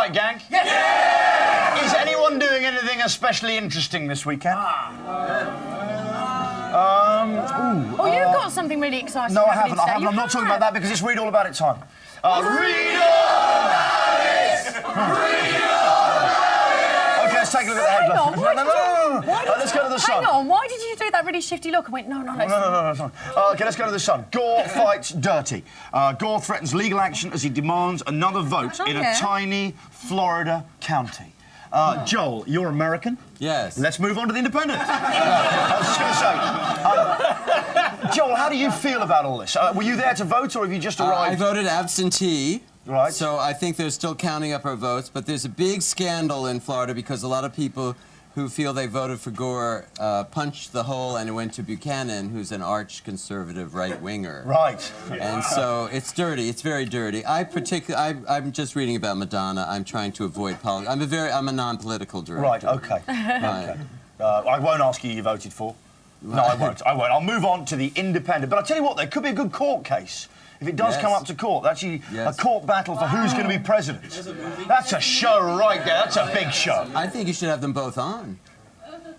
right, gang? Yes! Is anyone doing anything especially interesting this weekend? Oh, you've got something really exciting. No, I haven't. today. I'm not talking about that because it's Read All About It time. Read all about it! Read all about it! Okay, let's take a look at the headline. Hang on, why did you... Let's go to the Sun. Hang on, why did you do that really shifty look? I went, no, let's... No, it's fine. Okay, let's go to the Sun. Gore fights dirty. Gore threatens legal action as he demands another vote in a tiny Florida county. Joel, you're American? Yes. Let's move on to the Independent. I was just going to say, Joel, how do you feel about all this? Were you there to vote, or have you just arrived? I voted absentee. Right. So I think they're still counting up our votes, but there's a big scandal in Florida because a lot of people who feel they voted for Gore punched the hole and it went to Buchanan, who's an arch-conservative right-winger. Right. And so it's dirty. It's very dirty. I'm just reading about Madonna. I'm trying to avoid politics. I'm a non-political director. Right, okay. Right. I won't ask you who you voted for. No, I won't. I'll move on to the Independent. But I'll tell you what, there could be a good court case. If it does come up to court, actually a court battle for who's going to be president. That's a show right there. That's a big show. I think you should have them both on.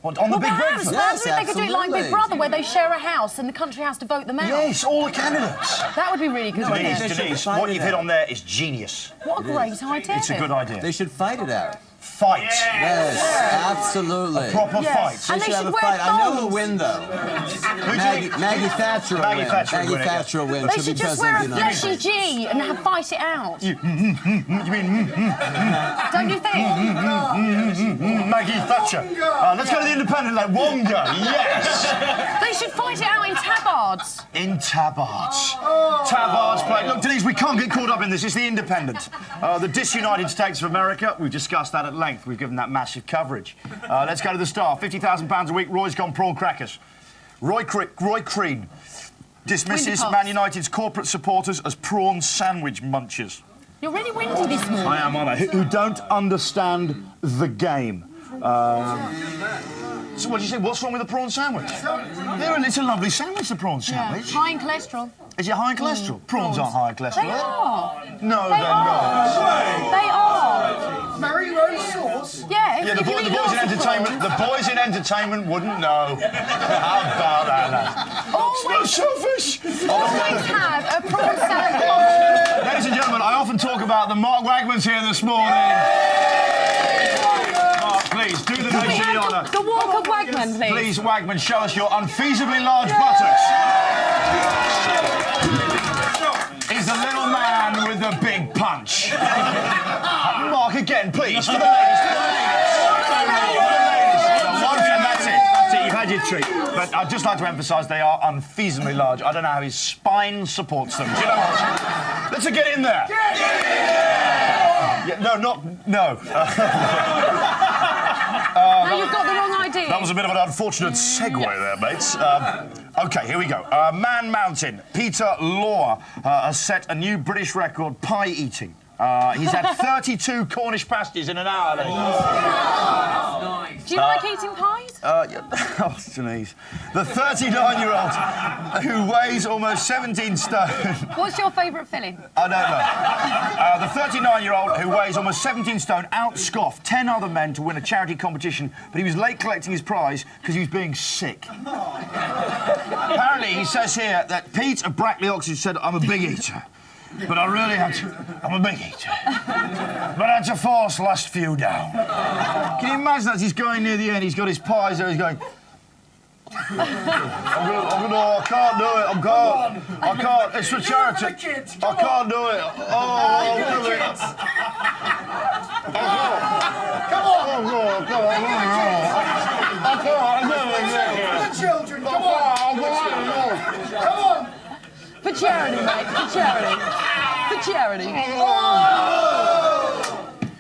What, on the Big Breakfast? Yes, they could do it like Big Brother, where they share a house and the country has to vote them out. Yes, all the candidates. That would be really good. Denise, what you've hit on there is genius. What a great idea. It's a good idea. They should fight it out. Fight. Yes, absolutely. A proper fight. And They they should should have a wear fight. I know who'll thongs. win, though. Maggie Thatcher will win. Maggie Thatcher will win. They should just wear a fleshy G and fight it out. You mean Don't you think? Maggie Thatcher? Let's go to the Independent, like Wonga. Yes. They should fight it out in tabards. In tabards. Tabards play. Look, Denise, we can't get caught up in this. It's the Independent. The disunited States of America. We've discussed that at length. We've given that massive coverage. Let's go to the Star. £50,000 a week. Roy's gone prawn crackers. Roy Crean dismisses Man United's corporate supporters as prawn sandwich munchers. You're really windy this morning. I am, aren't I? Who don't understand the game. So what did you say? What's wrong with the prawn sandwich? It's a lovely sandwich, the prawn sandwich. High in cholesterol. Is it high in cholesterol? Prawns aren't high in cholesterol. They are. No, they're not. They are. Mary Rose sauce? Yeah, Yeah, the boys in entertainment wouldn't know. How about that, lad? Always, selfish! always have a prawn sandwich. Ladies and gentlemen, I often talk about the Mark Wagman's here this morning. Mark, please, do the nation the honour. The walk of Wagman, please. Please, Wagman, show us your unfeasibly large buttocks. He's the little man with the big punch. Mark, again, please, for the ladies. That's it. You've had your treat. But I'd just like to emphasise they are unfeasibly large. I don't know how his spine supports them. Do you know what? Let's get in there. Yeah, no. No, you've got the wrong idea. That was a bit of an unfortunate segue there, mates. OK, here we go. Man Mountain. Peter Law has set a new British record pie eating. He's had 32 Cornish pasties in an hour. Do you like eating pies? Oh, Denise. The 39-year-old who weighs almost 17 stone. What's your favourite filling? I don't know. The 39-year-old who weighs almost 17 stone outscoffed 10 other men to win a charity competition, but he was late collecting his prize because he was being sick. Apparently, he says here that Pete of Brackley Oxford said, "I'm a big eater. But I really had to... I'm a big eater. But I had to force last few down." Can you imagine as he's going near the end, he's got his pies there, he's going... I can't do it, I can't. It's for charity. I can't do it. I'll do it. Come on! The children, come on! Come on! For charity, mate, for charity. For charity. Oh!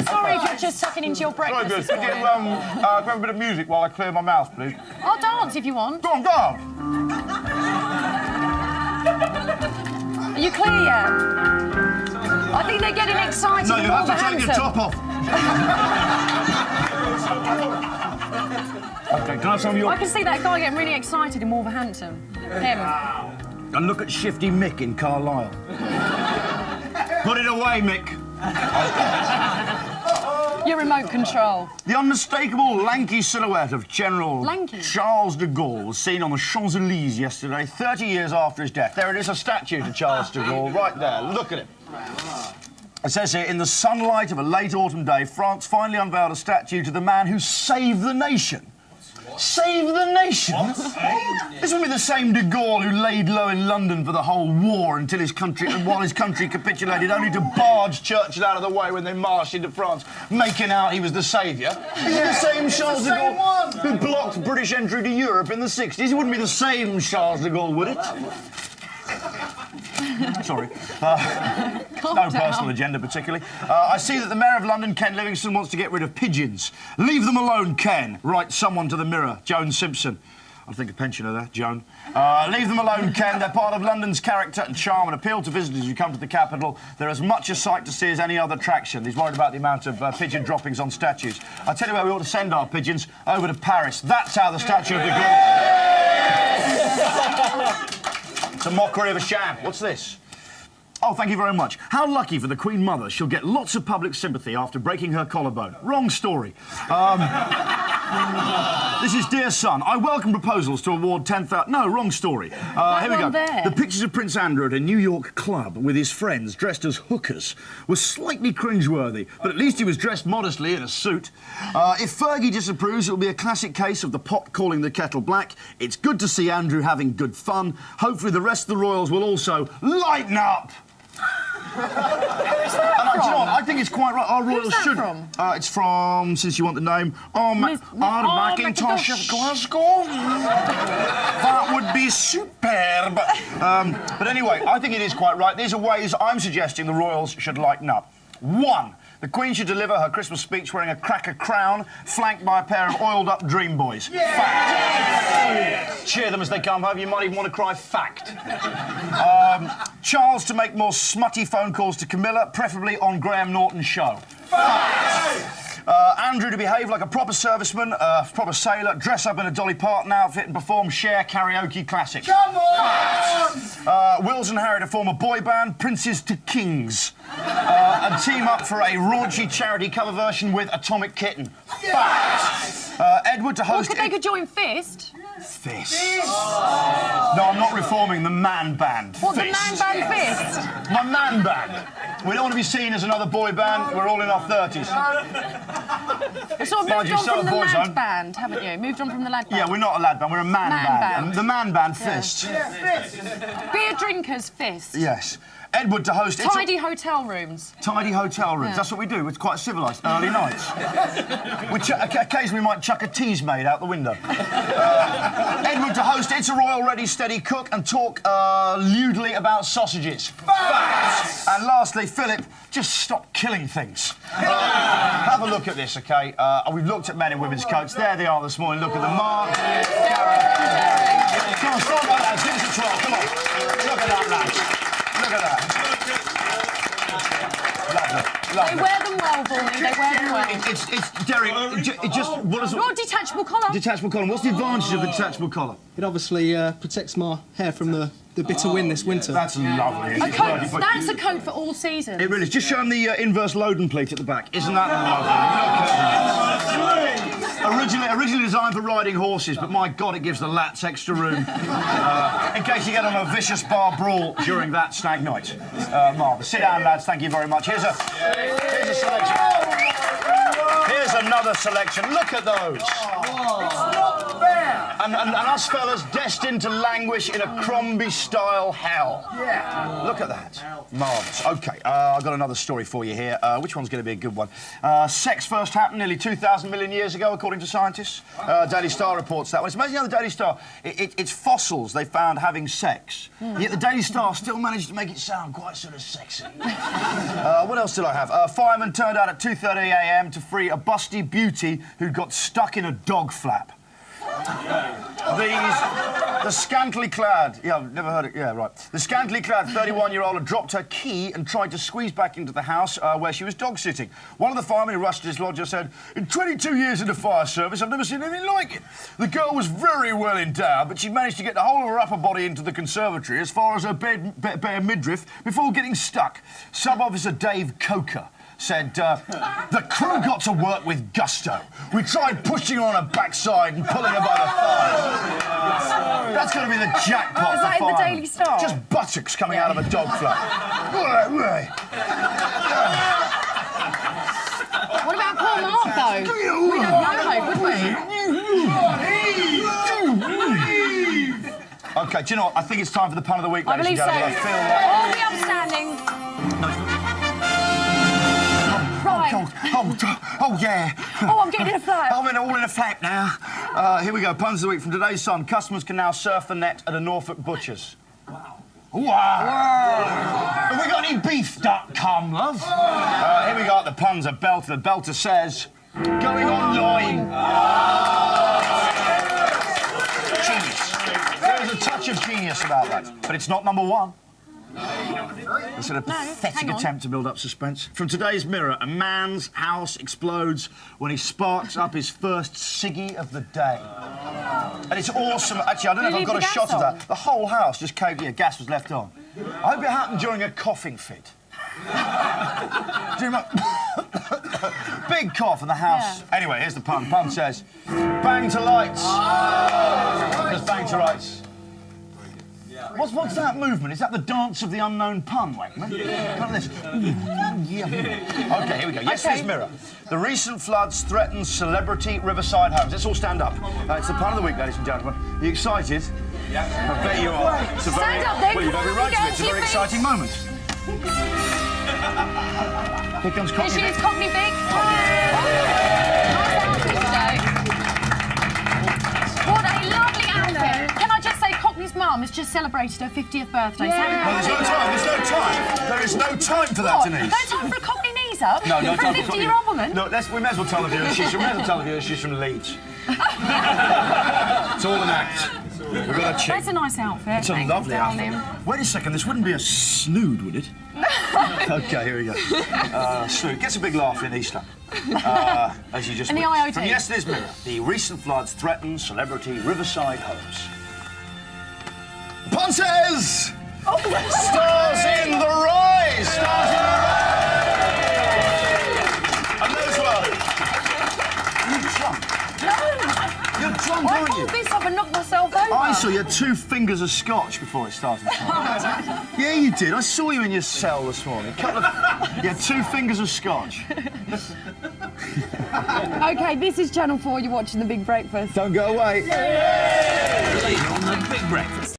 Sorry if you're just sucking into your breakfast this morning. Can you have a bit of music while I clear my mouth, please? I'll dance if you want. Go on, dance! Are you clear yet? I think they're getting excited. No, you have to take your top off. OK, can I have some of your... I can see that guy getting really excited in Wolverhampton. Him. And look at Shifty Mick in Carlisle. Put it away, Mick. Your remote control. The unmistakable lanky silhouette of General Lanky? Charles de Gaulle was seen on the Champs-Élysées yesterday, 30 years after his death. There it is, a statue to Charles de Gaulle, right there. Look at him. It says here, in the sunlight of a late autumn day, France finally unveiled a statue to the man who saved the nation. Save the nation? This would be the same de Gaulle who laid low in London for the whole war until while his country capitulated, only to barge Churchill out of the way when they marched into France, making out he was the saviour. Is it the same Charles de Gaulle who blocked British entry to Europe in the 60s? It wouldn't be the same Charles de Gaulle, would it? Sorry. No personal agenda, particularly. I see that the Mayor of London, Ken Livingstone, wants to get rid of pigeons. Leave them alone, Ken, writes someone to the Mirror, Joan Simpson. I think a pensioner there, Joan. Leave them alone, Ken. They're part of London's character and charm and appeal to visitors who come to the capital. They're as much a sight to see as any other attraction. He's worried about the amount of pigeon droppings on statues. I tell you where we ought to send our pigeons, over to Paris. That's how the statue of the Gaulle... It's a mockery of a sham. What's this? Oh, thank you very much. How lucky for the Queen Mother. She'll get lots of public sympathy after breaking her collarbone. Wrong story. This is Dear Son. I welcome proposals to award 10,000... No, wrong story. Here we go. There. The pictures of Prince Andrew at a New York club with his friends dressed as hookers were slightly cringeworthy, but at least he was dressed modestly in a suit. If Fergie disapproves, it'll be a classic case of the pot calling the kettle black. It's good to see Andrew having good fun. Hopefully the rest of the royals will also lighten up. Who's that Do you know what? I think it's quite right. Our royals that should. from? It's from, since you want the name, Macintosh of Glasgow. That would be superb. But anyway, I think it is quite right. These are ways I'm suggesting the royals should lighten up. 1. The Queen should deliver her Christmas speech wearing a cracker crown, flanked by a pair of oiled-up dream boys. Yeah. Fact. Cheer them as they come home. You might even want to cry fact. Charles to make more smutty phone calls to Camilla, preferably on Graham Norton's show. Fact. Andrew to behave like a proper serviceman, proper sailor, dress up in a Dolly Parton outfit and perform Cher karaoke classics. Come on! Wills and Harry to form a boy band, Princes to Kings, and team up for a raunchy charity cover version with Atomic Kitten. Fact. Edward to host... They could join Fist. Fist. No, I'm not reforming the man band. What, Fist. the man band Fist? My man band. We don't want to be seen as another boy band. We're all in our 30s. You sort of moved on from the lad band, haven't you? Moved on from the lad band. Yeah, we're not a lad band. We're a man band. The man band, Fist. Beer drinkers, Fist. Yes. Edward to host... Tidy hotel rooms. Tidy hotel rooms. Yeah. That's what we do. It's quite civilised. Early nights. Occasionally we might chuck a tease maid out the window. Edward to host It's a Royal Ready Steady Cook and talk lewdly about sausages. Facts! And lastly, Philip, just stop killing things. Have a look at this, OK? We've looked at men in women's coats. There they are this morning. Look at the marks. Come on, start like that. Give us a 12. Come on. Look at that, lads. Look at that. Lovely. They wear them well, Vaughan. They wear them well. It's Derek. It just what is it? Oh, detachable collar. Detachable collar. What's the advantage of the detachable collar? It obviously protects my hair from the bitter wind this winter. That's lovely. A coat. That's a coat for all seasons. It really is. Just show them the inverse loading plate at the back. Isn't that lovely? Look at that. Originally designed for riding horses, but my God, it gives the lats extra room in case you get on a vicious bar brawl during that stag night. Marvellous. Sit down, lads. Thank you very much. Here's a selection. Here's another selection. Look at those. It's not fair. And us fellas destined to languish in a Crombie-style hell. Yeah. Look at that. Marvellous. OK, I've got another story for you here. Which one's going to be a good one? Sex first happened nearly 2,000 million years ago, according to scientists. Daily Star reports that one. It's amazing how the Daily Star... It's fossils they found having sex. Yet the Daily Star still managed to make it sound quite sort of sexy. What else did I have? Firemen turned out at 2:30 a.m. to free a busty beauty who'd got stuck in a dog flap. The scantily clad... Yeah, I've never heard it. Yeah, right. The scantily clad 31-year-old had dropped her key and tried to squeeze back into the house where she was dog-sitting. One of the firemen who rushed to his lodger said, "In 22 years in the fire service, I've never seen anything like it. The girl was very well endowed, but she managed to get the whole of her upper body into the conservatory as far as her bare midriff before getting stuck." Sub-Officer Dave Coker said, the crew got to work with gusto. We tried pushing her on her backside and pulling her by the thighs. That's going to be the jackpot. Is that for in the firemen. Daily Star? Just buttocks coming out of a dog flap. What about poor Mark, though? We'd have no hope, would we? OK, do you know what? I think it's time for the pun of the week, I ladies believe and so. gentlemen. I feel like... All the upstanding. Right. Oh, yeah. Oh, I'm getting in a flap. I'm all in a flap now. Here we go. Puns of the week from today's Sun. Customers can now surf the net at a Norfolk butcher's. Wow. Have we got any beef duck come, love? Here we go. The puns are belter. The belter says, going online. Genius. There is a touch of genius about that, but it's not number one. It's a pathetic attempt to build up suspense. From today's Mirror, a man's house explodes when he sparks up his first ciggy of the day. And it's awesome. Actually, I don't know if I've got a shot of that. The whole house just caved. Yeah, gas was left on. I hope it happened during a coughing fit. Big cough in the house. Yeah. Anyway, here's the pun. Pun says, bang to lights. Because bang to rights. What's that movement? Is that the dance of the unknown pun, Wakeman? Look at this. OK, here we go. Yesterday's Mirror. The recent floods threaten celebrity riverside homes. Let's all stand up. It's the pun of the week, ladies and gentlemen. Are you excited? Yeah. I bet you are. It's a very, stand up then. Well, you've got to be right to it. It's a very exciting moment. Here comes Cockney Here she Vic. is, Cockney Vic. Nice outfit today. What a lovely outfit. Can I just say, Cockney's mum has just celebrated her 50th birthday. No, there's no time. There's no time. There is no time for that, Denise. No time for a Cockney knees up? No, no for time a for Cockney. 50-year-old woman? No, we may as well tell the viewers she's from Leeds. It's all an act. We've got a chick. That's a nice outfit. It's a lovely outfit. Wait a second, this wouldn't be a snood, would it? OK, here we go. Snood gets a big laugh in Easter. As you just and the witnessed. IoT. From yesterday's Mirror, the recent floods threaten celebrity riverside homes. Pun says, stars in the rise! Stars in the rise! And those were... You're drunk. No! You're drunk, I aren't you? pulled this up and knocked myself over. I saw you had 2 fingers of scotch before it started. Yeah, you did. I saw you in your cell this morning. You had 2 fingers of scotch. OK, this is Channel 4. You're watching The Big Breakfast. Don't go away. Later on The Big Breakfast.